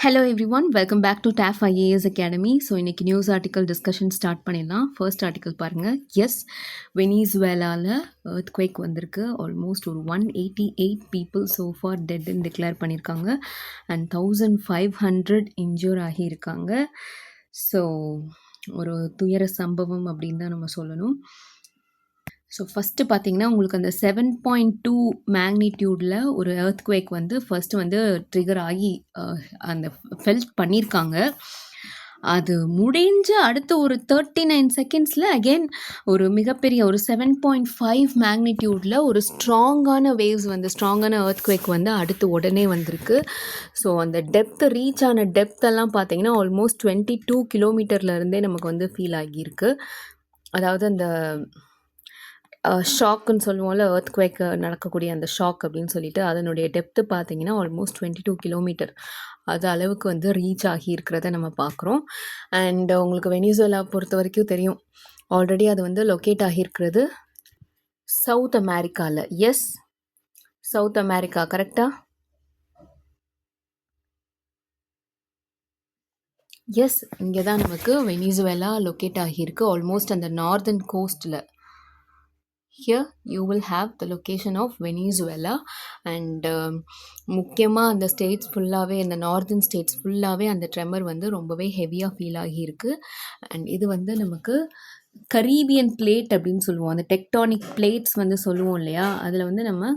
Hello everyone, welcome back to TAF IAS academy. So இன்றைக்கி news article discussion start பண்ணிடலாம். First article பாருங்கள். Yes, வெனிசுவேலாவில் earthquake வந்திருக்கு. Almost ஒரு 188 பீப்புள் ஸோ ஃபார் டெட்ன்னு டிக்ளேர் பண்ணியிருக்காங்க அண்ட் 1500 இன்ஜூர் ஆகியிருக்காங்க. ஸோ ஒரு துயர சம்பவம் அப்படின்னு தான் நம்ம சொல்லணும். ஸோ ஃபஸ்ட்டு பார்த்தீங்கன்னா உங்களுக்கு அந்த 7.2 மேக்னிடியூடில் ஒரு earthquake வந்து ஃபஸ்ட்டு வந்து ட்ரிகர் ஆகி அந்த ஃபெல்ட் பண்ணியிருக்காங்க. அது முடிஞ்ச அடுத்த ஒரு 39 செகண்ட்ஸில் அகெயின் ஒரு மிகப்பெரிய ஒரு 7.5 மேக்னிடியூடில் ஒரு ஸ்ட்ராங்கான வேவ்ஸ் வந்து ஸ்ட்ராங்கான earthquake வந்து அடுத்து உடனே வந்திருக்கு. ஸோ அந்த ரீச் ஆன டெப்த்தெல்லாம் பார்த்தீங்கன்னா ஆல்மோஸ்ட் 22 கிலோமீட்டர்லேருந்தே நமக்கு வந்து ஃபீல் ஆகியிருக்கு. அதாவது அந்த ஷாக்குன்னு சொல்லுவோம்ல, earthquake நடக்கக்கூடிய அந்த ஷாக் அப்படின்னு சொல்லிட்டு அதனுடைய டெப்த்து பார்த்தீங்கன்னா ஆல்மோஸ்ட் 22 கிலோமீட்டர் அது அளவுக்கு வந்து ரீச் ஆகி இருக்கிறத நம்ம பார்க்குறோம். அண்ட் உங்களுக்கு வெனிசுவேலா பொறுத்த வரைக்கும் தெரியும், ஆல்ரெடி அது வந்து லொக்கேட் ஆகியிருக்கிறது சவுத் அமெரிக்காவில். எஸ், சவுத் அமெரிக்கா கரெக்டா? எஸ், இங்கே தான் நமக்கு வெனிசுவேலா லொக்கேட் ஆகியிருக்கு, ஆல்மோஸ்ட் அந்த northern கோஸ்ட்டில். Here you will have the location of Venezuela and முக்கியமாக அந்த ஸ்டேட்ஸ் ஃபுல்லாகவே இந்த நார்தன் ஸ்டேட்ஸ் ஃபுல்லாகவே அந்த ட்ரெமர் வந்து ரொம்பவே ஹெவியாக ஃபீல் ஆகியிருக்கு. அண்ட் இது வந்து நமக்கு கரீபியன் பிளேட் அப்படின்னு சொல்லுவோம், அந்த டெக்டானிக் பிளேட்ஸ் வந்து சொல்லுவோம் இல்லையா, அதில் வந்து நம்ம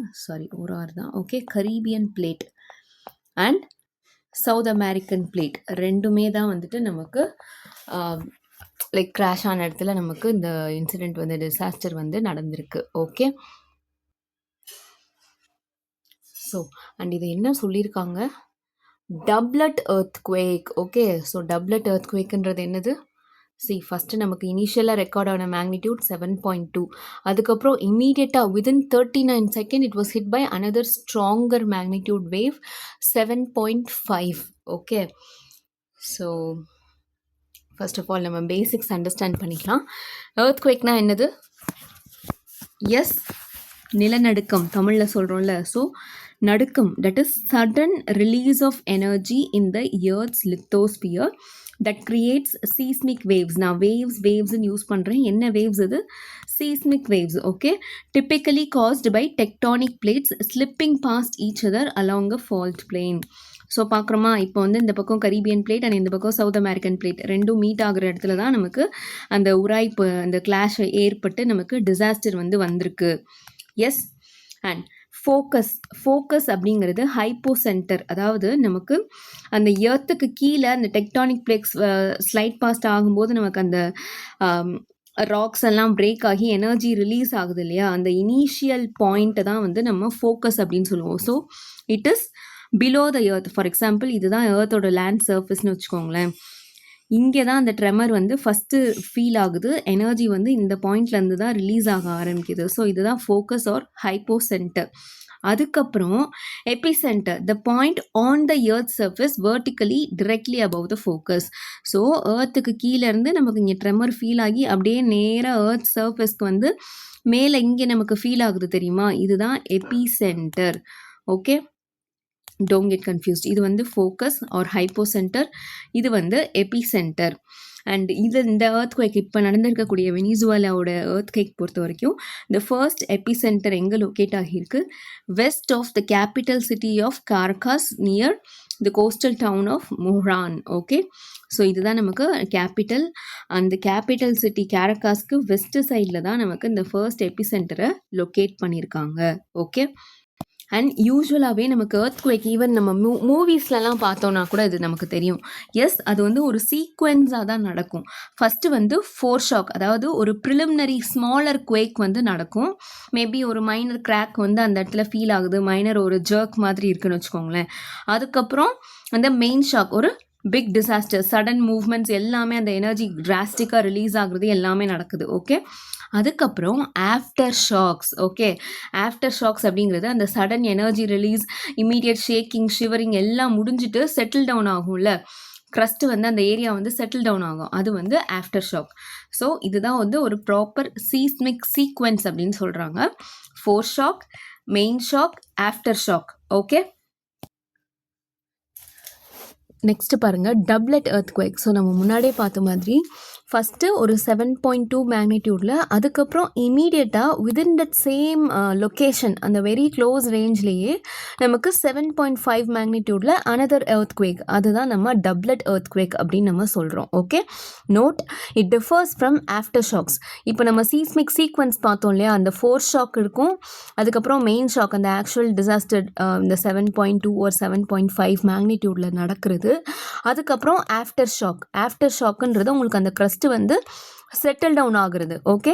ஒரு ஆறு தான் okay, Caribbean plate and South American plate ரெண்டுமே தான் வந்துட்டு நமக்கு லைக் கிராஷ் ஆன இடத்துல நமக்கு இந்த இன்சிடெண்ட் வந்து டிசாஸ்டர் வந்து நடந்திருக்கு. ஓகே, ஸோ அண்ட் இது என்ன சொல்லியிருக்காங்க, doublet earthquake. Okay, so doublet earthquakeன்றது என்னது? ஃபஸ்ட்டு நமக்கு இனிஷியலாக ரெக்கார்ட் ஆன மேக்னிடியூட் 7.2, அதுக்கப்புறம் இம்மீடியட்டாக within 39 second it was hit by another stronger magnitude wave 7.5. Okay, so first of all நம்ம பேசிக்ஸ் அண்டர்ஸ்டாண்ட் பண்ணிக்கலாம். earthquakeனா என்னது? எஸ், நிலநடுக்கம் தமிழில் சொல்கிறோம்ல. ஸோ நடுக்கம், that is sudden release of energy in the earth's lithosphere that creates seismic waves. நான் வேவ்ஸ்ன்னு யூஸ் பண்ணுறேன். என்ன வேவ்ஸ் இது? Seismic waves. Okay, typically caused by tectonic plates slipping past each other along a fault plane. So பார்க்குறோமா, இப்போ வந்து இந்த பக்கம் Caribbean plate and இந்த பக்கம் சவுத் அமெரிக்கன் பிளேட் ரெண்டும் மீட் ஆகிற இடத்துல தான் நமக்கு அந்த உராய்ப்பு, அந்த கிளாஷ் ஏற்பட்டு நமக்கு டிசாஸ்டர் வந்து வந்திருக்கு. எஸ், அண்ட் ஃபோக்கஸ் அப்படிங்கிறது ஹைப்போ சென்டர், அதாவது நமக்கு அந்த எர்த்துக்கு கீழே அந்த டெக்டானிக் பிளேட்ஸ் ஸ்லைட் பாஸ்ட் ஆகும்போது நமக்கு அந்த ராக்ஸ் எல்லாம் பிரேக் ஆகி எனர்ஜி ரிலீஸ் ஆகுது இல்லையா, அந்த இனிஷியல் பாயிண்ட்டை தான் வந்து நம்ம ஃபோக்கஸ் அப்படின்னு சொல்லுவோம். So it is below the earth. For example இதுதான் எர்த்தோட லேண்ட் சர்ஃபேஸ்னு வச்சுக்கோங்களேன். இங்கே தான் அந்த ட்ரெமர் வந்து ஃபஸ்ட்டு ஃபீல் ஆகுது, எனர்ஜி வந்து இந்த பாயிண்ட்லேருந்து தான் ரிலீஸ் ஆக ஆரம்பிக்குது. ஸோ இதுதான் ஃபோக்கஸ் ஆர் ஹைப்போ சென்டர். அதுக்கப்புறம் epicentre, the point on the earth surface vertically directly above the focus. So எர்த்துக்கு கீழேருந்து நமக்கு இங்கே ட்ரெமர் ஃபீல் ஆகி அப்படியே நேராக எர்த் சர்ஃபேஸ்க்கு வந்து மேலே இங்கே நமக்கு ஃபீல் ஆகுது தெரியுமா, இதுதான் epicentre. Okay, don't get confused. இது வந்து ஃபோக்கஸ் ஆர் ஹைப்போசென்டர், இது வந்து எபிசென்டர். அண்ட் இந்த earthquake இப்போ நடந்திருக்கக்கூடிய வெனிசுவேலாவோட earthquake பொறுத்த வரைக்கும் இந்த ஃபர்ஸ்ட் எபிசென்டர் எங்கே லொக்கேட் ஆகியிருக்கு? West of the capital city of Caracas near the coastal town of Moron. Okay, so இதுதான் நமக்கு கேபிட்டல். அந்த கேபிட்டல் சிட்டி கேரகாஸ்க்கு வெஸ்ட் சைடில் தான் நமக்கு இந்த ஃபர்ஸ்ட் எபிசென்டரை லொக்கேட் பண்ணியிருக்காங்க. ஓகே, அண்ட் யூஸ்வலாகவே நமக்கு earthquake ஈவன் நம்ம மூவிஸ்லலாம் பார்த்தோன்னா கூட இது நமக்கு தெரியும். எஸ், அது வந்து ஒரு சீக்வென்ஸாக தான் நடக்கும். ஃபஸ்ட்டு வந்து ஃபோர் ஷாக், அதாவது ஒரு ப்ரிலிமினரி ஸ்மாலர் குவேக் வந்து நடக்கும். மேபி ஒரு மைனர் கிராக் வந்து அந்த இடத்துல ஃபீல் ஆகுது, மைனர் ஒரு ஜர்க் மாதிரி இருக்குன்னு வச்சுக்கோங்களேன். அதுக்கப்புறம் அந்த மெயின் ஷாக், ஒரு பிக் டிசாஸ்டர், சடன் மூவ்மெண்ட்ஸ் எல்லாமே, அந்த எனர்ஜி டிராஸ்டிக்காக ரிலீஸ் ஆகுறது எல்லாமே நடக்குது. ஓகே, அதுக்கப்புறம் after shocks. Okay, after shocks அப்படிங்கிறது அந்த sudden energy release, immediate shaking, shivering எல்லாம் முடிஞ்சுட்டு செட்டில் டவுன் ஆகும்ல, க்ரஸ்ட் வந்து அந்த ஏரியா வந்து செட்டில் டவுன் ஆகும், அது வந்து ஆஃப்டர் ஷாக். ஸோ இதுதான் வந்து ஒரு ப்ராப்பர் சீஸ்மிக் சீக்வென்ஸ் அப்படின்னு சொல்கிறாங்க. Four shock, main shock, after shock. Okay, next பாருங்கள் டப்லெட் எர்த்குவேக். ஸோ நம்ம முன்னாடியே பார்த்த மாதிரி ஃபஸ்ட்டு ஒரு 7.2 மேக்னிடியூடில், அதுக்கப்புறம் இமீடியட்டாக விதின் தட் சேம் லொக்கேஷன் அந்த வெரி க்ளோஸ் ரேஞ்ச்லேயே நமக்கு 7.5 மேக்னிடியூடில் அனதர் எர்த்குவேக், அதுதான் நம்ம டப்லெட் எர்த்குவேக் அப்படின்னு நம்ம சொல்கிறோம். Okay, note it differs from aftershocks. இப்போ நம்ம சீஸ்மிக் சீக்வன்ஸ் பார்த்தோம் இல்லையா, அந்த 4 ஷாக் இருக்கும், அதுக்கப்புறம் மெயின் ஷாக் அந்த ஆக்சுவல் டிசாஸ்டர் இந்த 7.2 or 7.5 மேக்னிடியூடில் நடக்கிறது. அதுக்கப்புறம் ஆஃப்டர் ஷாக்குன்றது உங்களுக்கு அந்த க்ரஸ்ட் வந்து செட்டில் டவுன் ஆகுறது. ஓகே,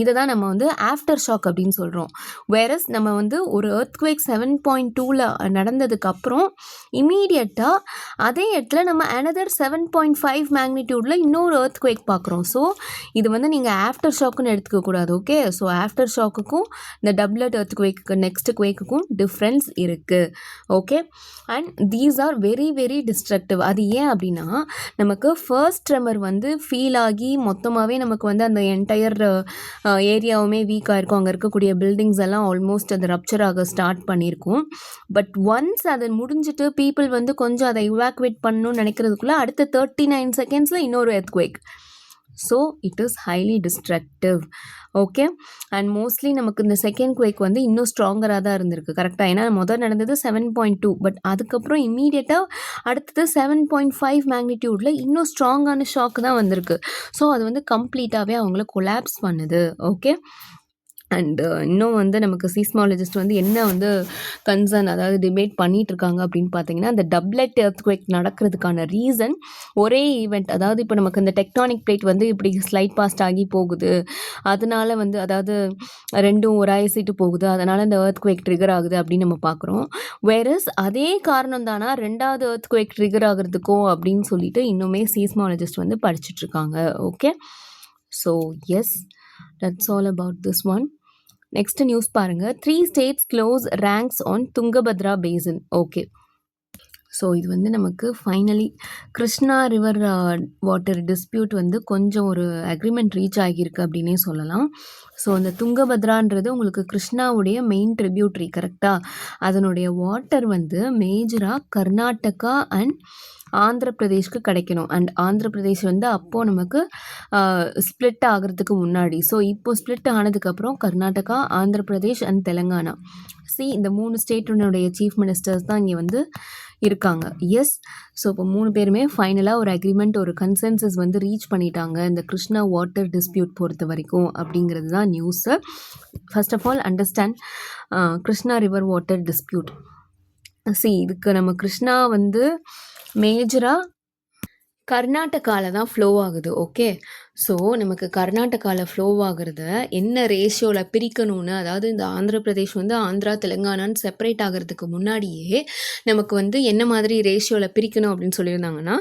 இதை தான் நம்ம வந்து ஆஃப்டர் ஷாக் அப்படின்னு சொல்கிறோம். வேரஸ் நம்ம வந்து ஒரு எர்த்குவேக் 7.2ல் நடந்ததுக்கப்புறம் இமீடியட்டாக அதே இடத்துல நம்ம அனதர் 7.5 மேக்னிடியூடில் இன்னொரு எர்த்குவேக் பார்க்குறோம். ஸோ இது வந்து நீங்கள் ஆஃப்டர் ஷாக்குன்னு எடுத்துக்கக்கூடாது. ஓகே, ஸோ ஆஃப்டர் ஷாக்குக்கும் இந்த டப்லெட் எர்த்குவேக்கு நெக்ஸ்ட் குவேக்குக்கும் டிஃப்ரென்ஸ் இருக்குது. Okay, and these are very very destructive. அது ஏன் அப்படின்னா நமக்கு ஃபர்ஸ்ட் ட்ரெமர் வந்து ஃபீல் ஆகி மொத்தமாகவே நமக்கு வந்து அந்த என்டையர் ஏரியாவுமே வீக்காக இருக்கும். அங்கே இருக்கக்கூடிய பில்டிங்ஸ் எல்லாம் ஆல்மோஸ்ட் அது ரப்சர் ஆக ஸ்டார்ட் பண்ணியிருக்கும். பட் ஒன்ஸ் அதை முடிஞ்சிட்டு பீப்புள் வந்து கொஞ்சம் அதை இவாக்குவேட் பண்ணணும்னு நினைக்கிறதுக்குள்ளே அடுத்த 39 செகண்ட்ஸில் இன்னொரு earthquake. So it is highly destructive. Okay, and mostly நமக்கு இந்த செகண்ட் குவேக் வந்து இன்னும் ஸ்ட்ராங்கராக தான் இருந்திருக்கு. கரெக்டாக, ஏன்னா முதல் நடந்தது 7.2, பட் அதுக்கப்புறம் இம்மீடியட்டாக அடுத்தது 7.5 மேக்னிடியூடில் இன்னும் ஸ்ட்ராங்கான ஷாக் தான் வந்திருக்கு. ஸோ அது வந்து கம்ப்ளீட்டாகவே அவங்கள கொலாப்ஸ் பண்ணுது. ஓகே, அண்டு இன்னும் வந்து நமக்கு சீஸ்மாலஜிஸ்ட் வந்து என்ன வந்து கன்சர்ன், அதாவது டிபேட் பண்ணிகிட்டு இருக்காங்க அப்படின்னு பார்த்தீங்கன்னா, அந்த டப்லெட் எர்த்குவேக் நடக்கிறதுக்கான ரீசன் ஒரே ஈவெண்ட். அதாவது இப்போ நமக்கு இந்த டெக்டானிக் பிளேட் வந்து இப்படி ஸ்லைட் பாஸ்ட் ஆகி போகுது, அதனால வந்து அதாவது ரெண்டும் ஒரு ஐசிட்டு போகுது, அதனால் இந்த எர்த்குவேக் ட்ரிகர் ஆகுது அப்படின்னு நம்ம பார்க்குறோம். வேரஸ் அதே காரணம் தானா ரெண்டாவது எர்த்குவேக் ட்ரிகர் ஆகிறதுக்கோ அப்படின்னு சொல்லிட்டு இன்னுமே சீஸ்மாலஜிஸ்ட் வந்து படிச்சுட்ருக்காங்க. Okay, so yes, that's all about this one. Next news பாருங்க, 3 states close ranks on Tungabhadra basin. Okay, so இது வந்து நமக்கு finally Krishna river water dispute வந்து கொஞ்சம் ஒரு அக்ரிமெண்ட் ரீச் ஆகியிருக்கு அப்படின்னே சொல்லலாம். ஸோ அந்த துங்கபத்ரான்றது உங்களுக்கு கிருஷ்ணாவுடைய மெயின் ட்ரிபியூட்ரி. கரெக்டாக, அதனுடைய வாட்டர் வந்து மேஜராக கர்நாடகா அண்ட் ஆந்திர பிரதேஷ்க்கு கிடைக்கணும். அண்ட் ஆந்திர பிரதேஷ் வந்து அப்போது நமக்கு ஸ்ப்ளிட் ஆகிறதுக்கு முன்னாடி. ஸோ இப்போ ஸ்ப்ளிட் ஆனதுக்கப்புறம் கர்நாடகா, ஆந்திர பிரதேஷ் அண்ட் தெலுங்கானா, இந்த 3 ஸ்டேட்டினுடைய சீஃப் மினிஸ்டர்ஸ் தான் இங்கே வந்து இருக்காங்க. எஸ், ஸோ இப்போ 3 பேருமே ஃபைனலாக ஒரு அக்ரிமெண்ட், ஒரு கன்சென்சஸ் வந்து ரீச் பண்ணிட்டாங்க இந்த கிருஷ்ணா வாட்டர் டிஸ்பியூட் பொறுத்த வரைக்கும் அப்படிங்கிறது தான் news. First of all understand Krishna river water dispute. இதுக்கு நம்ம கிருஷ்ணா வந்து மேஜராக கர்நாடகாவில் தான் ஃப்ளோ ஆகுது. ஓகே, ஸோ நமக்கு கர்நாடகாவில் ஃப்ளோ ஆகுறத என்ன ரேஷியோவில் பிரிக்கணும்னு, அதாவது இந்த ஆந்திர பிரதேஷ் வந்து ஆந்திரா தெலுங்கானான்னு செப்பரேட் ஆகிறதுக்கு முன்னாடியே நமக்கு வந்து என்ன மாதிரி ரேஷியோவில் பிரிக்கணும் அப்படின்னு சொல்லியிருந்தாங்கன்னா,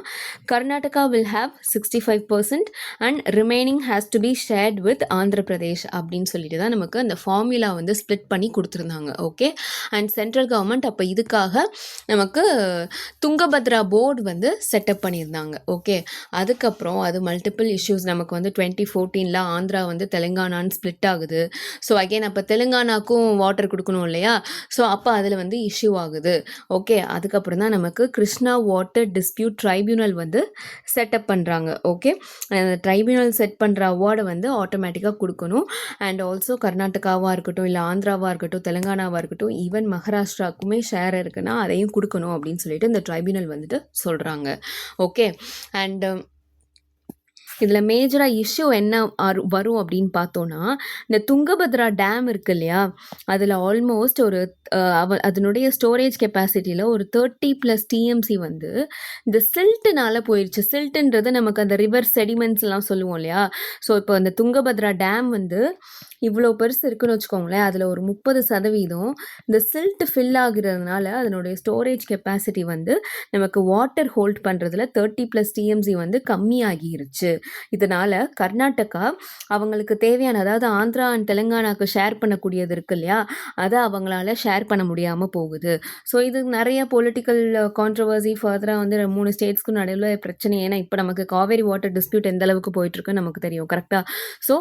Karnataka will have 65% and remaining has to be shared with Andhra Pradesh அப்படின்னு சொல்லிட்டு தான் நமக்கு அந்த ஃபார்முலா வந்து ஸ்ப்ளிட் பண்ணி கொடுத்துருந்தாங்க. ஓகே, அண்ட் சென்ட்ரல் கவர்மெண்ட் அப்போ இதுக்காக நமக்கு துங்கபத்ரா போர்டு வந்து செட்டப் பண்ணியிருந்தாங்க. ஓகே, அதுக்கப்புறம் அது மல்டிபிள் இஷ்யூஸ், நமக்கு வந்து 2014 ஆந்திரா வந்து தெலுங்கானான்னு ஸ்ப்ளிட் ஆகுது. ஸோ அகெயின் அப்போ தெலுங்கானாக்கும் வாட்டர் கொடுக்கணும் இல்லையா, ஸோ அப்போ அதில் வந்து இஷ்யூ ஆகுது. ஓகே, அதுக்கப்புறம் தான் நமக்கு கிருஷ்ணா வாட்டர் டிஸ்பியூட் ட்ரைபியூனல் வந்து செட்டப் பண்ணுறாங்க. ஓகே, அந்த ட்ரைபியூனல் செட் பண்ணுற அவார்டை வந்து ஆட்டோமேட்டிக்காக கொடுக்கணும். அண்ட் ஆல்சோ கர்நாடகாவாக இருக்கட்டும், இல்லை ஆந்திராவாக இருக்கட்டும், தெலுங்கானாவாக இருக்கட்டும், ஈவன் மகாராஷ்டிராவுக்குமே ஷேர் இருக்குன்னா அதையும் கொடுக்கணும் அப்படின்னு சொல்லிட்டு இந்த ட்ரைபியூனல் வந்துட்டு சொல்கிறாங்க. ஓகே, அண்ட் இதில் மேஜராக இஷ்யூ என்ன வரும் அப்படின்னு பார்த்தோன்னா, இந்த துங்கபத்ரா டேம் இருக்கு இல்லையா, அதில் ஆல்மோஸ்ட் ஒரு அதனுடைய ஸ்டோரேஜ் கெப்பாசிட்டியில் ஒரு 30+ TMC வந்து இந்த சில்ட்டுனால போயிடுச்சு. சில்ட்டுன்றது நமக்கு அந்த ரிவர் செடிமெண்ட்ஸ்லாம் சொல்லுவோம் இல்லையா. ஸோ இப்போ அந்த துங்கபத்ரா டேம் வந்து இவ்வளோ பெருசு இருக்குன்னு வச்சுக்கோங்களேன், அதில் ஒரு 30% இந்த சில்ட் ஃபில் ஆகுறதுனால அதனுடைய ஸ்டோரேஜ் கெப்பாசிட்டி வந்து நமக்கு வாட்டர் ஹோல்ட் பண்ணுறதுல 30+ TMC வந்து கம்மியாகிருச்சு. இதனால் கர்நாடகா அவங்களுக்கு தேவையான, அதாவது ஆந்திரா அண்ட் தெலுங்கானாவுக்கு ஷேர் பண்ணக்கூடியது இருக்கு இல்லையா, அதை அவங்களால ஷேர் பண்ண முடியாமல் போகுது. ஸோ இது நிறைய பொலிட்டிக்கல் கான்ட்ரவர்சி ஃபர்தராக வந்து 3 ஸ்டேட்ஸ்க்கும் நடுவில் பிரச்சனை. ஏன்னா இப்போ நமக்கு காவேரி வாட்டர் டிஸ்பியூட் எந்த அளவுக்கு போயிட்டுருக்குன்னு நமக்கு தெரியும். கரெக்டாக, ஸோ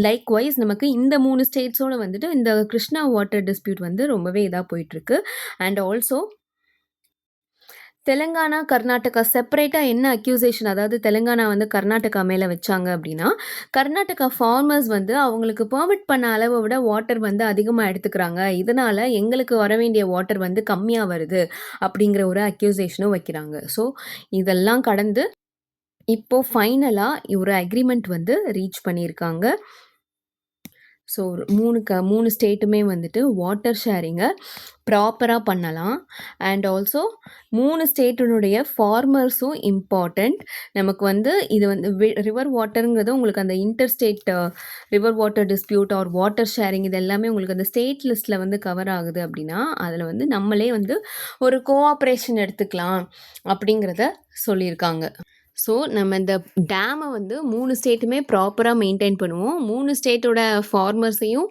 லைக்வைஸ் நமக்கு இந்த 3 ஸ்டேட்ஸோட வந்துட்டு இந்த கிருஷ்ணா வாட்டர் டிஸ்பியூட் வந்து ரொம்பவே இதாக போயிட்டுருக்கு. அண்ட் ஆல்சோ தெலுங்கானா, கர்நாடகா செப்பரேட்டா என்ன அக்யூசேஷன் அதாவது தெலுங்கானா வந்து கர்நாடகா மேல வச்சாங்க அப்படின்னா, கர்நாடகா ஃபார்மர்ஸ் வந்து அவங்களுக்கு பெர்மிட் பண்ண அளவ விட வாட்டர் வந்து அதிகமா எடுத்துக்கிறாங்க. இதனால எங்களுக்கு வர வேண்டிய வாட்டர் வந்து கம்மியா வருது அப்படிங்கிற ஒரு அக்யூசேஷனும் வைக்கிறாங்க. ஸோ இதெல்லாம் கடந்து இப்போ ஃபைனலா ஒரு அக்ரீமெண்ட் வந்து ரீச் பண்ணியிருக்காங்க. ஸோ 3 ஸ்டேட்டுமே வந்துட்டு வாட்டர் ஷேரிங்கை ப்ராப்பராக பண்ணலாம். அண்ட் ஆல்சோ 3 ஸ்டேட்டினுடைய ஃபார்மர்ஸும் இம்பார்ட்டண்ட். நமக்கு வந்து இது வந்து ரிவர் வாட்டருங்கிறது உங்களுக்கு அந்த inter state river water dispute or water sharing இது எல்லாமே உங்களுக்கு அந்த ஸ்டேட் லிஸ்ட்டில் வந்து கவர் ஆகுது அப்படின்னா அதில் வந்து நம்மளே வந்து ஒரு கோஆப்ரேஷன் எடுத்துக்கலாம் அப்படிங்கிறத சொல்லியிருக்காங்க. ஸோ நம்ம இந்த டேமை வந்து 3 ஸ்டேட்டுமே ப்ராப்பராக மெயின்டைன் பண்ணுவோம். 3 ஸ்டேட்டோட ஃபார்மர்ஸையும்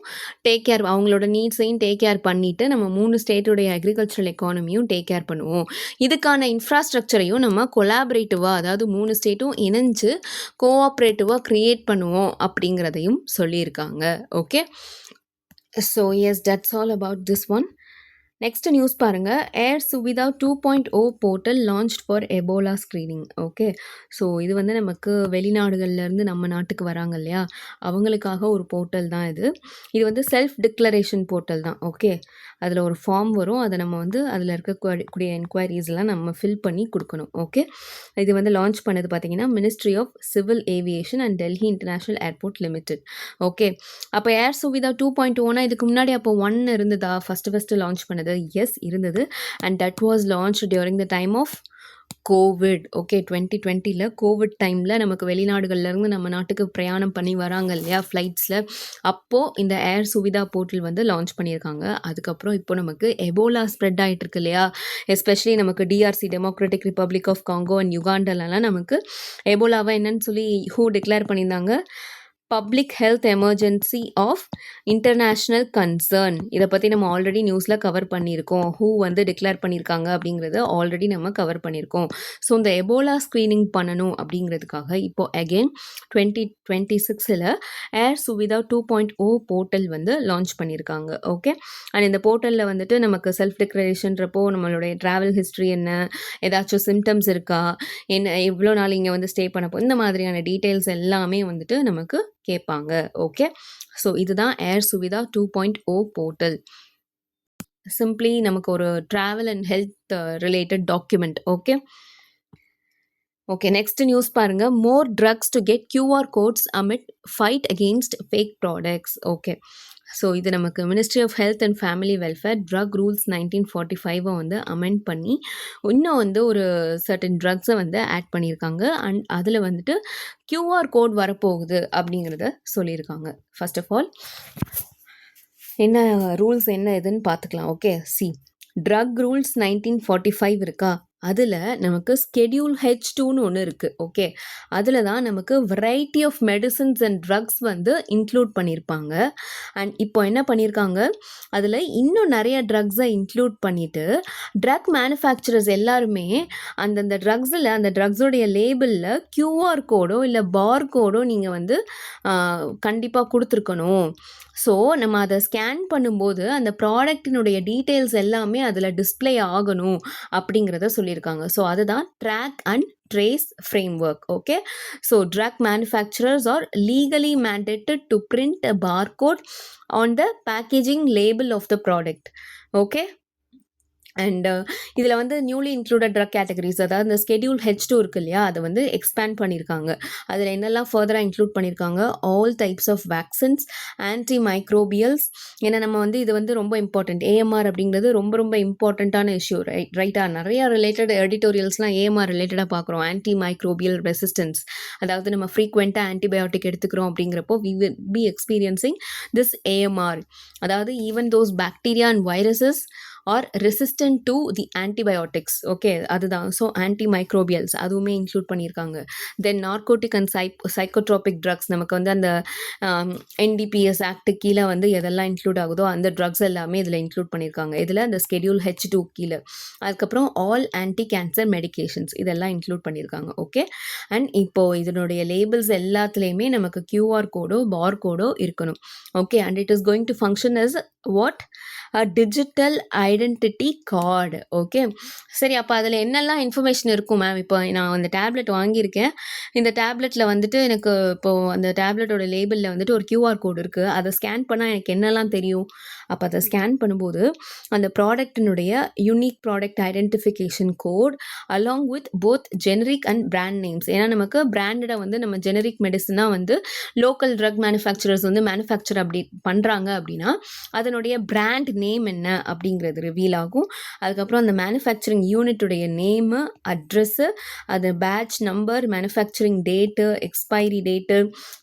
டேக் கேர் அவங்களோட நீட்ஸையும் டேக் கேர் பண்ணிவிட்டு நம்ம 3 ஸ்டேட்டோடைய அக்ரிகல்ச்சரல் எக்கானமியும் டேக் கேர் பண்ணுவோம். இதுக்கான இன்ஃப்ராஸ்ட்ரக்சரையும் நம்ம கொலாபரேட்டிவாக அதாவது 3 ஸ்டேட்டும் இணைஞ்சு கோஆப்ரேட்டிவாக க்ரியேட் பண்ணுவோம் அப்படிங்கிறதையும் சொல்லியிருக்காங்க. Okay, so yes that's all about this one. Next news பாருங்க, air Suvidha 2.0 portal launched for Ebola screening. Okay, so இது வந்து நமக்கு வெளிநாடுகள்லேருந்து நம்ம நாட்டுக்கு வராங்க இல்லையா, அவங்களுக்காக ஒரு போர்ட்டல் தான் இது. இது வந்து செல்ஃப் டிக்ளரேஷன் போர்ட்டல் தான். ஓகே, அதில் ஒரு ஃபார்ம் வரும், அதை நம்ம வந்து அதில் இருக்கக்கூடிய என்கொயரிஸ்லாம் நம்ம ஃபில் பண்ணி கொடுக்கணும். ஓகே, இது வந்து லான்ச் பண்ணது பார்த்தீங்கன்னா ministry of civil aviation and Delhi international airport limited. Okay, அப்போ ஏர் சுவிதா 2.0னா இதுக்கு முன்னாடி அப்போ 1 இருந்ததா ஃபஸ்ட்டு லான்ச் பண்ணது? எஸ் இருந்தது. And that was launch during the time of Covid. Okay, 2020ல் கோவிட் டைமில் நமக்கு வெளிநாடுகள்லேருந்து நம்ம நாட்டுக்கு பிரயாணம் பண்ணி வராங்க இல்லையா ஃப்ளைட்ஸில், அப்போது இந்த ஏர் சுவிதா போர்ட்டல் வந்து லான்ச் பண்ணியிருக்காங்க. அதுக்கப்புறம் இப்போ நமக்கு எபோலா ஸ்ப்ரெட் ஆகிட்டு இருக்கு இல்லையா, எஸ்பெஷலி நமக்கு DRC democratic republic of Congo and யுகாண்டாலலாம் நமக்கு எபோலாவை என்னன்னு சொல்லி ஹூ டிக்ளேர் பண்ணியிருந்தாங்க, public health emergency of international concern. இதை பற்றி நம்ம ஆல்ரெடி நியூஸில் கவர் பண்ணியிருக்கோம். ஹூ வந்து டிக்ளேர் பண்ணியிருக்காங்க அப்படிங்கிறத ஆல்ரெடி நம்ம கவர் பண்ணியிருக்கோம். ஸோ இந்த எபோலா ஸ்க்ரீனிங் பண்ணணும் அப்படிங்கிறதுக்காக இப்போது அகெயின் 2026ல் ஏர் சுவிதா 2.0 போர்ட்டல் வந்து லான்ச் பண்ணியிருக்காங்க. ஓகே, அண்ட் இந்த போர்ட்டலில் வந்துட்டு நமக்கு செல்ஃப் டிக்ளரேஷன்றப்போ நம்மளுடைய ட்ராவல் ஹிஸ்ட்ரி என்ன, ஏதாச்சும் சிம்டம்ஸ் இருக்கா, என்ன எவ்வளோ நாள் இங்கே வந்து ஸ்டே பண்ணப்போ, இந்த மாதிரியான டீட்டெயில்ஸ் எல்லாமே வந்துட்டு நமக்கு கேட்பாங்க. ஓகே, ஸோ இதுதான் ஏர் சுவிதா 2.0 போர்ட்டல். சிம்பிளி நமக்கு ஒரு travel and health related document. Okay okay, next news பாருங்க, more drugs to get QR codes amid fight against fake products. Okay, so இது நமக்கு ministry of health and family welfare drug rules 1945 வந்து amend பண்ணி இன்னும் வந்து ஒரு certain ட்ரக்ஸை வந்து add பண்ணியிருக்காங்க. அண்ட் அதில் வந்துட்டு கியூஆர் கோட் வரப்போகுது அப்படிங்கிறத சொல்லியிருக்காங்க. ஃபர்ஸ்ட் ஆஃப் ஆல் என்ன ரூல்ஸ் என்ன இதுன்னு பார்த்துக்கலாம். ஓகே, சி ட்ரக் ரூல்ஸ் 1945 இருக்கா, அதில் நமக்கு ஸ்கெடியூல் H2ன்னு ஒன்று இருக்குது. ஓகே, அதில் தான் நமக்கு variety of medicines and drugs வந்து இன்க்ளூட் பண்ணியிருப்பாங்க. அண்ட் இப்போ என்ன பண்ணியிருக்காங்க, அதில் இன்னும் நிறைய ட்ரக்ஸை இன்க்ளூட் பண்ணிவிட்டு ட்ரக் மேனுஃபேக்சரர்ஸ் எல்லாருமே அந்தந்த ட்ரக்ஸில் அந்த ட்ரக்ஸோடைய லேபிளில் கியூஆர் கோடோ இல்லை பார் கோடோ நீங்கள் வந்து கண்டிப்பாக கொடுத்துருக்கணும். ஸோ நம்ம அதை ஸ்கேன் பண்ணும்போது அந்த ப்ராடக்டினுடைய டீட்டெயில்ஸ் எல்லாமே அதில் டிஸ்பிளே ஆகணும் அப்படிங்கிறத சொல்லியிருக்காங்க. ஸோ அதுதான் track and trace framework. Okay, so drug manufacturers are legally mandated to print a barcode on the packaging label of the product. Okay, and இதில் வந்து நியூலி இன்க்ளூடட் ட்ரக் கேட்டகரிஸ், அதாவது இந்த ஸ்கெடியூல் H2 இருக்கு இல்லையா, அதை வந்து expand பண்ணியிருக்காங்க. அதில் என்னெல்லாம் ஃபர்தராக இன்க்ளூட் பண்ணியிருக்காங்க, all types of vaccines, anti microbials. ஏன்னா நம்ம வந்து இது வந்து ரொம்ப இம்பார்ட்டண்ட், ஏஎம்ஆர் அப்படிங்கிறது ரொம்ப ரொம்ப இம்பார்ட்டண்ட்டான இஷ்யூ, ரைட்டாக நிறையா ரிலேட்டட் எடிட்டோரியல்ஸ்லாம் ஏஎம்ஆர் ரிலேட்டடாக பார்க்குறோம். ஆன்டி மைக்ரோபியல் ரெசிஸ்டன்ஸ், அதாவது நம்ம ஃப்ரீக்வெண்ட்டாக ஆன்டிபயோட்டிக் எடுத்துக்கிறோம் அப்படிங்கிறப்போ we will be experiencing this AMR, அதாவது even those bacteria and viruses are resistant to the antibiotics. Okay, அதுதான். ஸோ ஆன்டி மைக்ரோபியல்ஸ் அதுவுமே இன்க்ளூட் பண்ணியிருக்காங்க. Then narcotic and psychotropic drugs, நமக்கு வந்து அந்த NDPS ஆக்ட் கீழே வந்து எதெல்லாம் இன்க்ளூட் ஆகுதோ அந்த ட்ரக்ஸ் எல்லாமே இதில் இன்க்ளூட் பண்ணியிருக்காங்க. இதில் அந்த ஸ்கெடியூல் H2 கீழே. அதுக்கப்புறம் ஆல் ஆன்டி கேன்சர் மெடிகேஷன்ஸ் இதெல்லாம் இன்க்ளூட் பண்ணியிருக்காங்க. ஓகே, அண்ட் இப்போது இதனுடைய லேபிள்ஸ் எல்லாத்துலேயுமே நமக்கு QR கோடோ பார் கோடோ இருக்கணும். Okay, and it is going to function as what, a digital identity card. Okay, சரி, அப்போ அதில் என்னெல்லாம் இன்ஃபர்மேஷன் இருக்கும் மேம்? இப்போ நான் அந்த டேப்லெட் வாங்கியிருக்கேன். இந்த டேப்லெட்டில் வந்துட்டு எனக்கு இப்போது அந்த டேப்லெட்டோட லேபிளில் வந்துட்டு ஒரு QR கோடு இருக்குது. அதை ஸ்கேன் பண்ணால் எனக்கு என்னெல்லாம் தெரியும்? அப்போ அதை ஸ்கேன் பண்ணும்போது அந்த ப்ராடக்டினுடைய unique product identification code along with both generic and brand names. ஏன்னா நமக்கு பிராண்டடாக வந்து நம்ம ஜெனரிக் மெடிசனாக வந்து லோக்கல் ட்ரக் மேனுஃபேக்சரர்ஸ் வந்து மேனுஃபேக்சர் அப்படி பண்ணுறாங்க அப்படின்னா அதனுடைய பிராண்ட் நேம் என்ன அப்படிங்கிறது ரிவீல் ஆகும். அதுக்கப்புறம் அந்த மேனுஃபேக்சரிங் யூனிட்டுடைய நேமு, அட்ரெஸ்ஸு, அது batch number, manufacturing date, expiry date,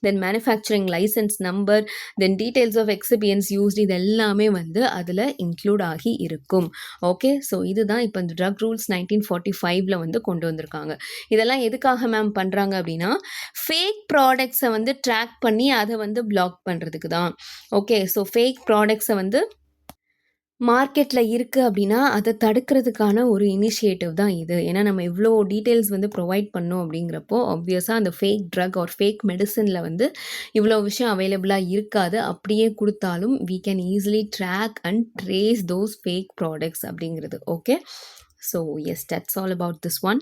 then manufacturing licence number, then details of excipients used, இது எல்லாமே வந்து அதில் இன்க்ளூட் ஆகி இருக்கும். ஓகே, ஸோ இதுதான் இப்போ இந்த ட்ரக் ரூல்ஸ் 1945 வந்து கொண்டு வந்திருக்காங்க. இதெல்லாம் எதுக்காக மேம் பண்ணுறாங்க அப்படின்னா ஃபேக் ப்ராடக்ட்ஸை வந்து ட்ராக் பண்ணி அதை வந்து பிளாக் பண்ணுறதுக்கு தான். ஓகே, ஸோ ஃபேக் ப்ராடக்ட்ஸை வந்து மார்க்கெட்டில் இருக்குது அப்படின்னா அதை தடுக்கிறதுக்கான ஒரு இனிஷியேட்டிவ் தான் இது. ஏன்னா நம்ம இவ்வளோ டீட்டெயில்ஸ் வந்து ப்ரொவைட் பண்ணோம் அப்படிங்கிறப்போ ஆப்வியஸாக அந்த ஃபேக் ட்ரக் ஆர் ஃபேக் மெடிசனில் வந்து இவ்வளோ விஷயம் அவைலபிளாக இருக்காது. அப்படியே கொடுத்தாலும் we can easily track and trace those fake products அப்படிங்கிறது. Okay, so yes, that's all about this one.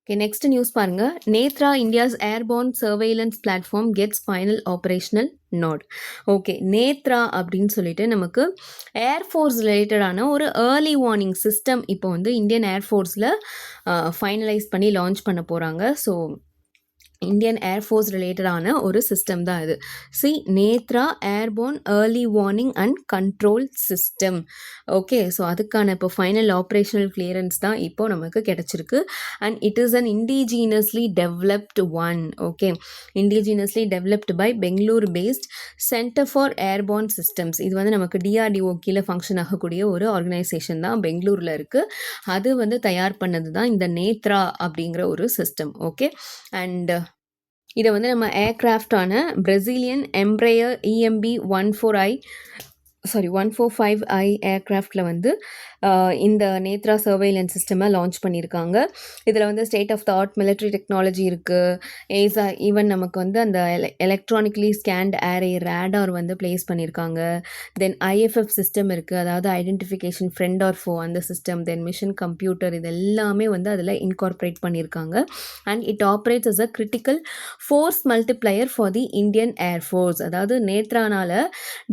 Okay, next news பாருங்க. Netra India's airborne surveillance platform gets final operational nod. Okay, Netra அப்படின்னு சொல்லிட்டு நமக்கு ஏர்ஃபோர்ஸ் ரிலேட்டடான ஒரு ஏர்லி வார்னிங் சிஸ்டம் இப்போ வந்து Indian ஏர்ஃபோர்ஸில் finalise பண்ணி லான்ச் பண்ண போகிறாங்க. ஸோ இந்தியன் ஏர்ஃபோர்ஸ் ரிலேட்டடான ஒரு சிஸ்டம் தான் இது. Netra airborne early warning and control system. Okay, so அதுக்கான இப்போ ஃபைனல் ஆப்ரேஷனல் கிளியரன்ஸ் தான் இப்போ நமக்கு கிடச்சிருக்கு. And it is an indigenously developed one. Okay, indigenously developed by Bangalore based centre for airborne systems. இது வந்து நமக்கு DRDO கீழே ஃபங்க்ஷன் ஆகக்கூடிய ஒரு ஆர்கனைசேஷன் தான் பெங்களூரில் இருக்குது. அது வந்து தயார் பண்ணது தான் இந்த நேத்ரா அப்படிங்கிற ஒரு சிஸ்டம். ஓகே, அண்ட் இதை வந்து நம்ம ஏர்க்ராஃப்டான பிரசிலியன் எம்ப்ரையர் EMB 145I ஏர்க்ராஃப்டில் வந்து இந்த நேத்ரா சர்வேலன்ஸ் சிஸ்டமை லான்ச் பண்ணியிருக்காங்க. இதில் வந்து state of the art military technology இருக்குது. ஈவன் நமக்கு வந்து அந்த எலக்ட்ரானிக்லி ஸ்கேண்ட் ஏரே ரேடார் வந்து பிளேஸ் பண்ணியிருக்காங்க. தென் IFF சிஸ்டம் இருக்குது, அதாவது ஐடென்டிஃபிகேஷன் ஃப்ரெண்ட் ஆர் ஃபோ அந்த சிஸ்டம். தென் மிஷன் கம்ப்யூட்டர், இது எல்லாமே வந்து அதில் இன்கார்பரேட் பண்ணியிருக்காங்க. And it operates as a critical force multiplier for the Indian air force. அதாவது நேத்ரானால்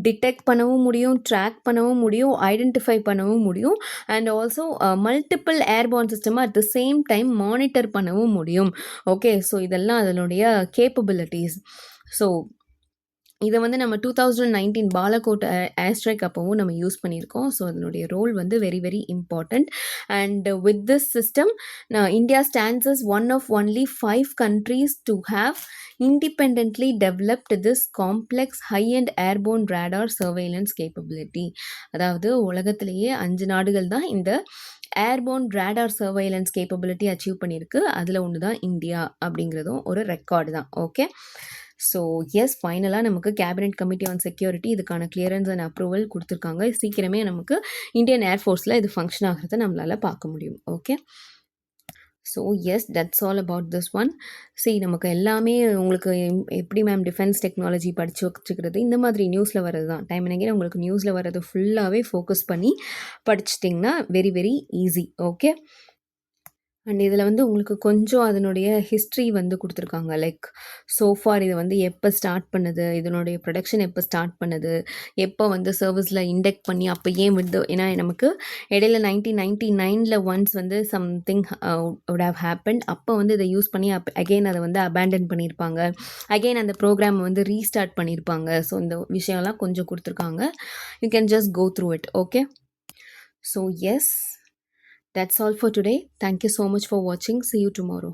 டிடெக்ட் பண்ணவும் முடியும், ட்ராக் பண்ணவும் முடியும், ஐடென்டிஃபை பண்ணவும் முடியும், and also multiple airborne system at the same time monitor பண்ணவும் முடியும். ஓகே, ஸோ இதெல்லாம் அதனுடைய கேப்பபிலிட்டிஸ். ஸோ இதை வந்து நம்ம 2019 பாலகோட் ஏர்ஸ்ட்ரைக் அப்போவும் நம்ம யூஸ் பண்ணியிருக்கோம். ஸோ அதனுடைய ரோல் வந்து very very important. And with tissue system India stands as one of only 5 countries to have independently developed this complex high-end airborne radar surveillance capability. அதாவது உலகத்திலேயே 5 நாடுகள் தான் இந்த airborne radar surveillance capability achieve பண்ணியிருக்கு. அதில் ஒன்று தான் இந்தியா அப்படிங்கிறதும் ஒரு ரெக்கார்டு தான். ஓகே, ஸோ எஸ், ஃபைனலாக நமக்கு கேபினெட் கமிட்டி ஆன் செக்யூரிட்டி இதுக்கான கிளியரன்ஸ் அண்ட் அப்ரூவல் கொடுத்துருக்காங்க. சீக்கிரமே நமக்கு இந்தியன் ஏர்ஃபோர்ஸில் இது ஃபங்க்ஷன் ஆகிறத நம்மளால் பார்க்க முடியும். Okay, so yes, that's all about this one. நமக்கு எல்லாமே உங்களுக்கு எப்படி மேம் டிஃபென்ஸ் டெக்னாலஜி படித்து வச்சுக்கிறது, இந்த மாதிரி நியூஸில் வர்றது தான். டைம் நினைக்கிறேன் உங்களுக்கு நியூஸில் வர்றது ஃபுல்லாகவே ஃபோக்கஸ் பண்ணி படிச்சிட்டிங்கன்னா very very easy. Okay, and இதில் வந்து உங்களுக்கு கொஞ்சம் அதனுடைய ஹிஸ்ட்ரி வந்து கொடுத்துருக்காங்க. லைக் சோஃபார் இது வந்து எப்போ ஸ்டார்ட் பண்ணுது, இதனுடைய ப்ரொடக்ஷன் எப்போ ஸ்டார்ட் பண்ணுது, எப்போ வந்து சர்வீஸில் இண்டெக்ட் பண்ணி அப்போ ஏன் வந்து, ஏன்னா நமக்கு இடையில 1999 ஒன்ஸ் வந்து சம்திங் would have happened. அப்போ வந்து இதை யூஸ் பண்ணி அகெயின் அதை வந்து அபேண்டன் பண்ணியிருப்பாங்க, அகெயின் அந்த ப்ரோக்ராம் வந்து ரீஸ்டார்ட் பண்ணியிருப்பாங்க. ஸோ இந்த விஷயம்லாம் கொஞ்சம் கொடுத்துருக்காங்க. You can just go through it. Okay, so yes, that's all for today. Thank you so much for watching. See you tomorrow.